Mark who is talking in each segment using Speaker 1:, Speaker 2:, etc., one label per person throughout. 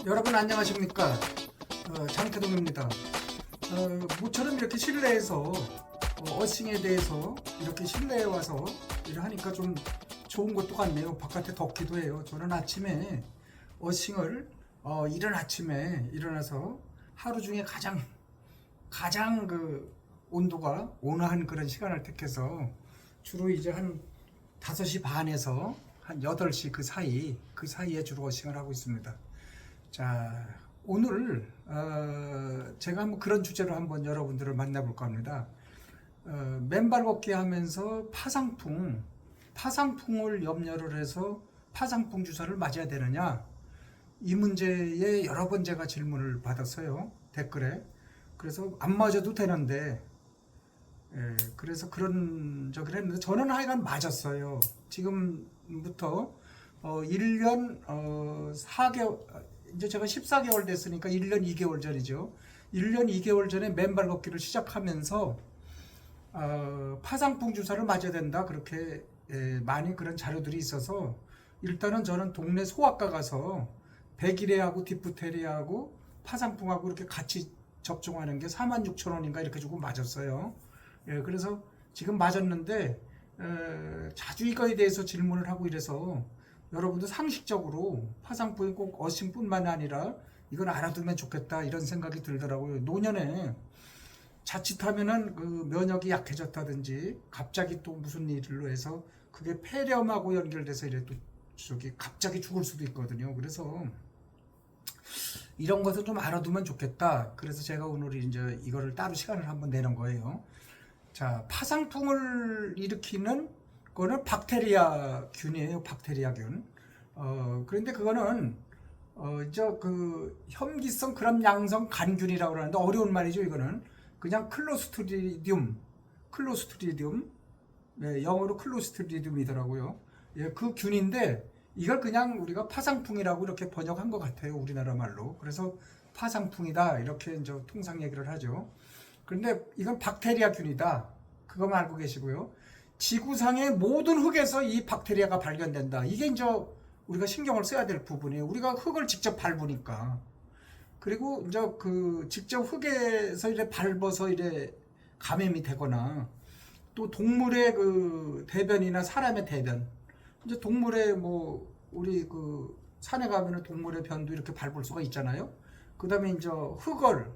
Speaker 1: 여러분 안녕하십니까? 장태동입니다. 모처럼 이렇게 실내에서 어싱에 대해서 이렇게 실내에 와서 일을 하니까 좀 좋은 것도 같네요. 바깥에 덥기도 해요. 저는 아침에 어싱을 이른 아침에 일어나서 하루 중에 가장 그 온도가 온화한 그런 시간을 택해서 주로 이제 한 5시 반에서 한 8시 그 사이에 주로 어싱을 하고 있습니다. 자, 오늘 제가 한번 그런 주제로 한번 여러분들을 만나볼까 합니다. 맨발 걷기 하면서 파상풍을 염려를 해서 파상풍 주사를 맞아야 되느냐, 이 문제에 여러 번 제가 질문을 받았어요, 댓글에. 그래서 안 맞아도 되는데, 그래서 그런 적을 했는데 저는 하여간 맞았어요. 지금부터 1년 4개월, 이제 제가 14개월 됐으니까 1년 2개월 전이죠. 1년 2개월 전에 맨발 걷기를 시작하면서 파상풍 주사를 맞아야 된다, 그렇게 많이 그런 자료들이 있어서 일단은 저는 동네 소아과 가서 백일해하고 디프테리아하고 파상풍하고 이렇게 같이 접종하는 게 46,000원인가 이렇게 주고 맞았어요. 그래서 지금 맞았는데 자주 이거에 대해서 질문을 하고 이래서 여러분도 상식적으로 파상풍이 꼭 어싱뿐만 아니라 이건 알아두면 좋겠다, 이런 생각이 들더라고요. 노년에 자칫하면은 그 면역이 약해졌다든지 갑자기 또 무슨 일로 해서 그게 폐렴하고 연결돼서 이래 또 갑자기 죽을 수도 있거든요. 그래서 이런 것은 좀 알아두면 좋겠다. 그래서 제가 오늘 이제 이거를 따로 시간을 한번 내는 거예요. 자, 파상풍을 일으키는 거는 박테리아 균이에요. 박테리아균. 그런데 그거는 그 혐기성 그람양성 간균이라고 그러는데 어려운 말이죠. 이거는 그냥 클로스트리디움, 네, 영어로 클로스트리디움이더라고요. 예, 그 균인데 이걸 그냥 우리가 파상풍이라고 이렇게 번역한 것 같아요, 우리나라 말로. 그래서 파상풍이다 이렇게 이제 통상 얘기를 하죠. 그런데 이건 박테리아균이다, 그거만 알고 계시고요. 지구상의 모든 흙에서 이 박테리아가 발견된다. 이게 이제 우리가 신경을 써야 될 부분이에요. 우리가 흙을 직접 밟으니까. 그리고 이제 그 직접 흙에서 이래 밟아서 이래 감염이 되거나, 또 동물의 그 대변이나 사람의 대변, 이제 동물의 뭐 우리 그 산에 가면은 동물의 변도 이렇게 밟을 수가 있잖아요. 그다음에 이제 흙을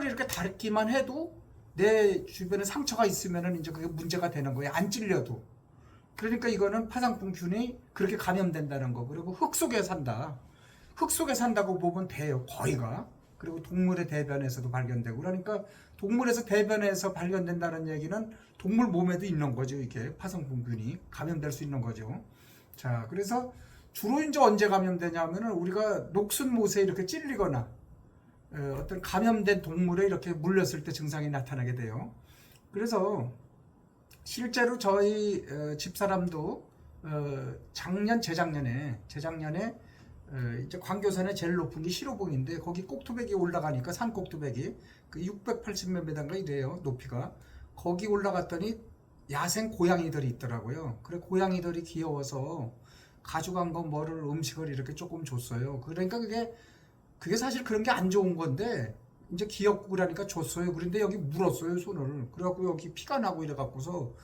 Speaker 1: 이렇게 닳기만 해도 내 주변에 상처가 있으면은 이제 그게 문제가 되는 거예요. 안 찔려도. 그러니까 이거는 파상풍균이 그렇게 감염된다는 거. 그리고 흙 속에 산다고 보면 돼요, 거의가. 그리고 동물의 대변에서도 발견되고. 그러니까 동물에서 대변에서 발견된다는 얘기는 동물 몸에도 있는 거죠. 이게 파상풍균이 감염될 수 있는 거죠. 자, 그래서 주로 이제 언제 감염되냐면은 우리가 녹슨못에 이렇게 찔리거나 어떤 감염된 동물에 이렇게 물렸을 때 증상이 나타나게 돼요. 그래서 실제로 저희 집사람도 재작년에 이제 광교산에 제일 높은 게 실호봉인데 거기 꼭두백이 올라가니까, 산 꼭두백이 그 680몇 미터인가 이래요, 높이가. 거기 올라갔더니 야생 고양이들이 있더라고요. 그래 고양이들이 귀여워서 가져간 거 뭐를 음식을 이렇게 조금 줬어요. 그러니까 그게 사실 그런 게 안 좋은 건데 이제 귀엽고 그러니까 줬어요. 그런데 여기 물었어요, 손을. 그래갖고 여기 피가 나고 이래갖고서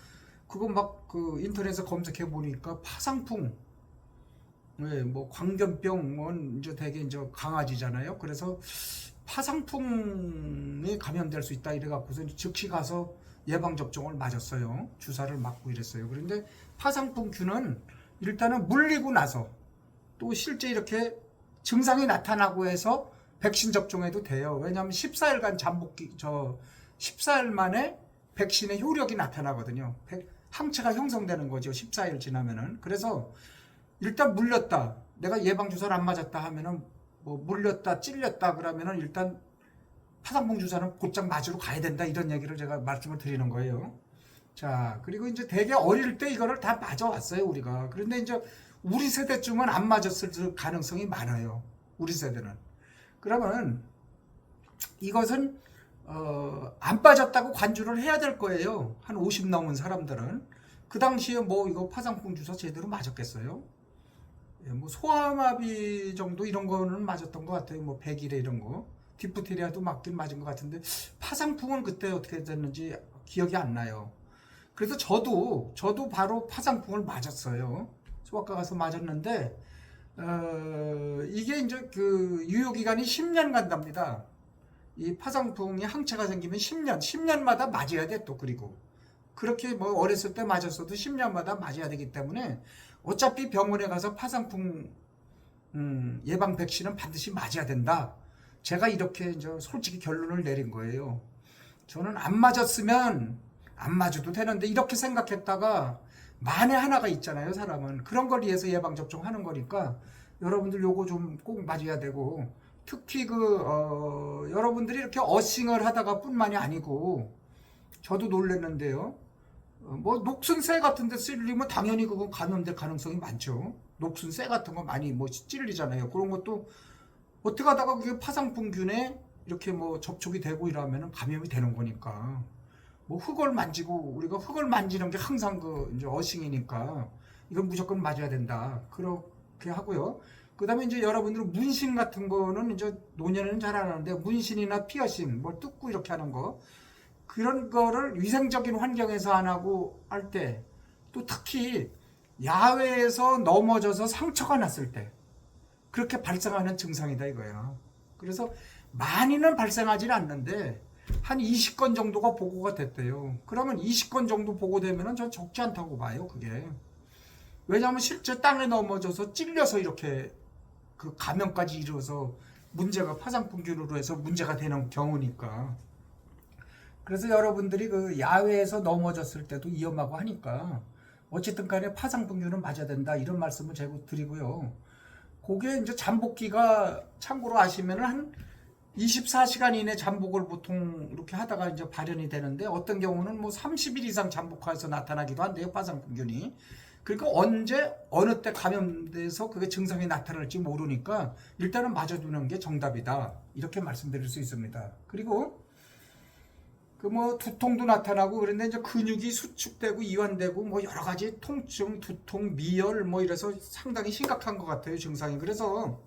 Speaker 1: 그거 막 그 인터넷에 검색해 보니까 파상풍, 네, 뭐 광견병은 이제 되게 이제 강아지잖아요. 그래서 파상풍에 감염될 수 있다 이래갖고서 즉시 가서 예방 접종을 맞았어요. 주사를 맞고 이랬어요. 그런데 파상풍균은 일단은 물리고 나서 또 실제 이렇게 증상이 나타나고 해서 백신 접종해도 돼요. 왜냐하면 14일간 14일 만에 백신의 효력이 나타나거든요. 항체가 형성되는 거죠, 14일 지나면은. 그래서 일단 물렸다, 내가 예방주사를 안 맞았다 하면은, 뭐 물렸다 찔렸다 그러면은 일단 파상풍 주사는 곧장 맞으러 가야 된다, 이런 얘기를 제가 말씀을 드리는 거예요. 자, 그리고 이제 되게 어릴 때 이거를 다 맞아왔어요, 우리가. 그런데 이제 우리 세대쯤은 안 맞았을 가능성이 많아요, 우리 세대는. 그러면 이것은 안 빠졌다고 관주를 해야 될 거예요. 한 50 넘은 사람들은. 그 당시에 뭐 이거 파상풍 주사 제대로 맞았겠어요? 뭐 소아마비 정도 이런 거는 맞았던 것 같아요. 뭐 100일에 이런 거. 디프테리아도 맞긴 맞은 것 같은데 파상풍은 그때 어떻게 됐는지 기억이 안 나요. 그래서 저도 바로 파상풍을 맞았어요. 소아과 가서 맞았는데 이게 이제 그 유효 기간이 10년 간답니다. 이 파상풍이 항체가 생기면 10년마다 맞아야 돼 또. 그리고 그렇게 뭐 어렸을 때 맞았어도 10년마다 맞아야 되기 때문에 어차피 병원에 가서 파상풍 예방 백신은 반드시 맞아야 된다. 제가 이렇게 이제 솔직히 결론을 내린 거예요. 저는 안 맞았으면 안 맞아도 되는데 이렇게 생각했다가 만에 하나가 있잖아요, 사람은. 그런 걸 위해서 예방접종하는 거니까 여러분들 요거 좀 꼭 맞아야 되고, 특히 여러분들이 이렇게 어싱을 하다가 뿐만이 아니고, 저도 놀랐는데요. 뭐 녹슨 쇠 같은 데 찔리면 당연히 그건 감염될 가능성이 많죠. 녹슨 쇠 같은 거 많이 뭐 찔리잖아요. 그런 것도 어떻게 하다가 그게 파상풍균에 이렇게 뭐 접촉이 되고 이러면은 감염이 되는 거니까. 뭐 흙을 만지고 우리가 흙을 만지는 게 항상 그 이제 어싱이니까 이건 무조건 맞아야 된다. 그렇게 하고요. 그다음에 이제 여러분들은 문신 같은 거는 이제 노년에는 잘 안 하는데 문신이나 피어싱 뭐 뜯고 이렇게 하는 거 그런 거를 위생적인 환경에서 안 하고 할 때 또 특히 야외에서 넘어져서 상처가 났을 때 그렇게 발생하는 증상이다 이거야. 그래서 많이는 발생하지는 않는데 한 20건 정도가 보고가 됐대요. 그러면 20건 정도 보고되면 전 적지 않다고 봐요, 그게. 왜냐하면 실제 땅에 넘어져서 찔려서 이렇게 그 감염까지 이루어서 문제가 파상풍균으로 해서 문제가 되는 경우니까. 그래서 여러분들이 그 야외에서 넘어졌을 때도 위험하고 하니까 어쨌든 간에 파상풍균은 맞아야 된다 이런 말씀을 제가 드리고요. 그게 이제 잠복기가 참고로 아시면은 한 24시간 이내 잠복을 보통 이렇게 하다가 이제 발현이 되는데 어떤 경우는 뭐 30일 이상 잠복해서 나타나기도 한대요, 파상풍균이. 그러니까 언제 어느 때 감염돼서 그게 증상이 나타날지 모르니까 일단은 맞아두는 게 정답이다. 이렇게 말씀드릴 수 있습니다. 그리고 그 뭐 두통도 나타나고 그런데 이제 근육이 수축되고 이완되고 뭐 여러 가지 통증, 두통, 미열 뭐 이래서 상당히 심각한 것 같아요, 증상이. 그래서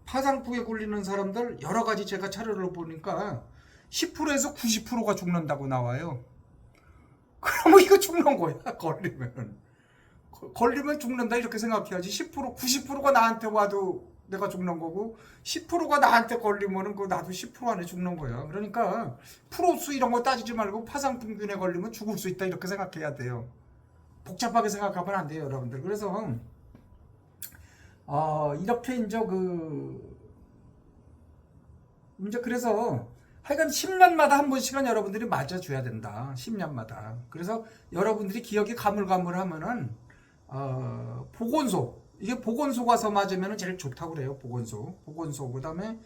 Speaker 1: 파상풍에 걸리는 사람들 여러 가지 제가 자료를 보니까 10%에서 90%가 죽는다고 나와요. 그러면 이거 죽는 거야, 걸리면 죽는다 이렇게 생각해야지. 10%, 90%가 나한테 와도 내가 죽는 거고 10%가 나한테 걸리면은 그 나도 10% 안에 죽는 거야. 그러니까 프로수 이런 거 따지지 말고 파상풍균에 걸리면 죽을 수 있다 이렇게 생각해야 돼요. 복잡하게 생각하면 안 돼요, 여러분들. 그래서 이렇게 이제 그래서 하여간 10년마다 한 번씩은 여러분들이 맞아줘야 된다. 10년마다. 그래서 여러분들이 기억이 가물가물하면은 보건소, 이게 보건소 가서 맞으면 제일 좋다고 그래요. 보건소. 그다음에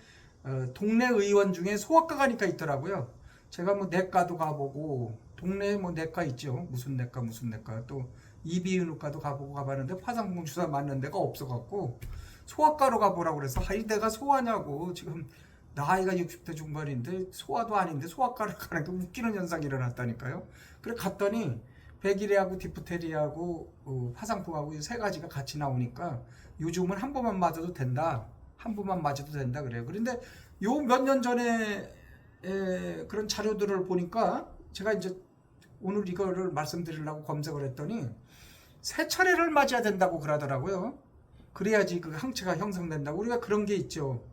Speaker 1: 동네 의원 중에 소아과가니까 있더라고요. 제가 뭐 내과도 가보고 동네에 뭐 내과 있죠. 무슨 내과 또 이비인후과도 가보고 가봤는데 파상풍 주사 맞는 데가 없어갖고 소아과로 가보라고 그래서 아이 내가 소아냐고, 지금 나이가 60대 중반인데 소아도 아닌데 소아과를 가는 게 웃기는 현상이 일어났다니까요. 그래 갔더니 백일해하고 디프테리아하고 파상풍하고 이 세 가지가 같이 나오니까 요즘은 한 번만 맞아도 된다. 그래요. 그런데 요 몇 년 전에 그런 자료들을 보니까 제가 이제 오늘 이거를 말씀드리려고 검색을 했더니 세 차례를 맞아야 된다고 그러더라고요. 그래야지 그 항체가 형성된다고. 우리가 그런 게 있죠,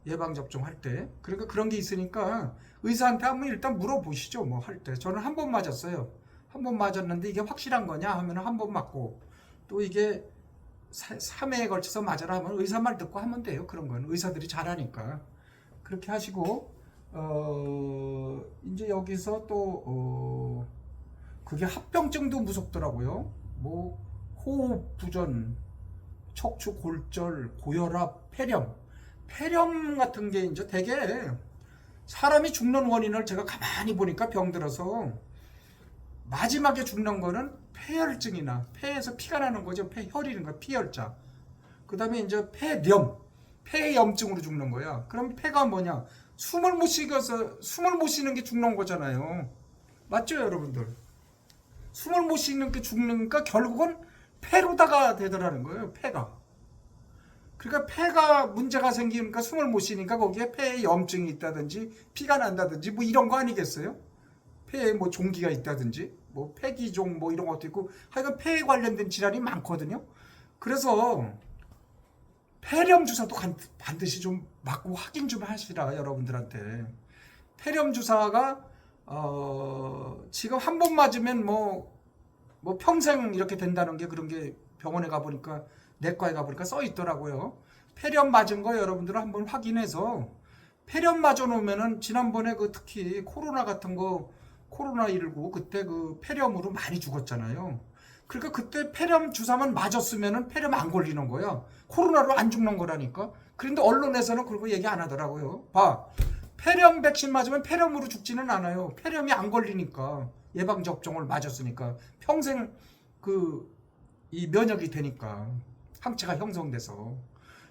Speaker 1: 예방접종 할 때. 그러니까 그런 게 있으니까 의사한테 한번 일단 물어보시죠, 뭐 할 때. 저는 한 번 맞았어요. 한 번 맞았는데 이게 확실한 거냐 하면 한 번 맞고, 또 이게 3회에 걸쳐서 맞아라 하면 의사 말 듣고 하면 돼요. 그런 건 의사들이 잘하니까. 그렇게 하시고 이제 여기서 또 그게 합병증도 무섭더라고요. 뭐 호흡 부전, 척추 골절, 고혈압, 폐렴 같은 게 이제 되게 사람이 죽는 원인을 제가 가만히 보니까 병들어서 마지막에 죽는 거는 폐혈증이나 폐에서 피가 나는 거죠. 폐혈이는 거, 피혈자. 그 다음에 이제 폐염증으로 죽는 거야. 그럼 폐가 뭐냐? 숨을 못 쉬는 게 죽는 거잖아요. 맞죠, 여러분들? 숨을 못 쉬는 게 죽는니까 결국은 폐로다가 되더라는 거예요, 폐가. 그러니까 폐가 문제가 생기니까 숨을 못 쉬니까 거기에 폐에 염증이 있다든지 피가 난다든지 뭐 이런 거 아니겠어요? 폐에 뭐 종기가 있다든지 뭐 폐기종 뭐 이런 것도 있고 하여간 폐에 관련된 질환이 많거든요. 그래서 폐렴 주사도 반드시 좀 맞고 확인 좀 하시라 여러분들한테. 폐렴 주사가 지금 한 번 맞으면 뭐 평생 이렇게 된다는 게 그런 게 병원에 가보니까 내과에 가보니까 써 있더라고요. 폐렴 맞은 거 여러분들은 한번 확인해서 폐렴 맞아 놓으면은 지난번에 그 특히 코로나 같은 거 코로나19 그때 그 폐렴으로 많이 죽었잖아요. 그러니까 그때 폐렴 주사만 맞았으면은 폐렴 안 걸리는 거야. 코로나로 안 죽는 거라니까. 그런데 언론에서는 그런 거 얘기 안 하더라고요. 봐. 폐렴 백신 맞으면 폐렴으로 죽지는 않아요. 폐렴이 안 걸리니까. 예방 접종을 맞았으니까 평생 이 면역이 되니까 항체가 형성돼서.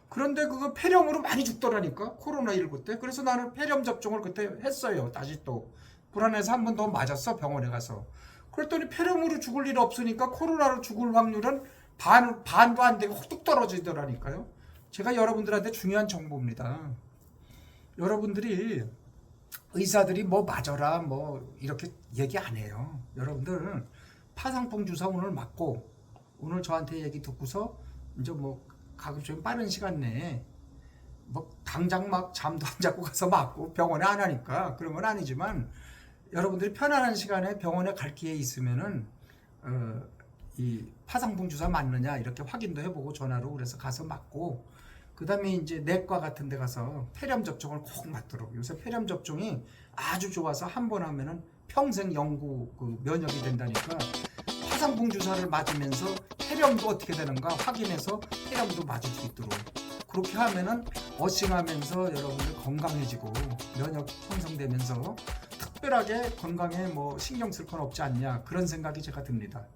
Speaker 1: 그런데 그거 폐렴으로 많이 죽더라니까 코로나19 때. 그래서 나는 폐렴 접종을 그때 했어요. 다시 또 불안해서 한 번 더 맞았어 병원에 가서. 그랬더니 폐렴으로 죽을 일 없으니까 코로나로 죽을 확률은 반도 안 되고 뚝 떨어지더라니까요. 제가 여러분들한테 중요한 정보입니다. 여러분들이 의사들이 뭐 맞아라 뭐 이렇게 얘기 안 해요. 여러분들은 파상풍 주사 오늘 맞고 오늘 저한테 얘기 듣고서 이제 뭐 가급적 빠른 시간 내에 뭐 당장 막 잠도 안 자고 가서 맞고 병원에 안 하니까 그런 건 아니지만 여러분들이 편안한 시간에 병원에 갈 기회 있으면은 이 파상풍 주사 맞느냐 이렇게 확인도 해보고 전화로 그래서 가서 맞고 그 다음에 이제 내과 같은 데 가서 폐렴 접종을 꼭 맞도록. 요새 폐렴 접종이 아주 좋아서 한 번 하면은 평생 영구 면역이 된다니까 파상풍 주사를 맞으면서 폐렴도 어떻게 되는가 확인해서 폐렴도 맞을 수 있도록 그렇게 하면은 어싱하면서 여러분들 건강해지고 면역 형성되면서 특별하게 건강에 뭐 신경 쓸 건 없지 않냐 그런 생각이 제가 듭니다.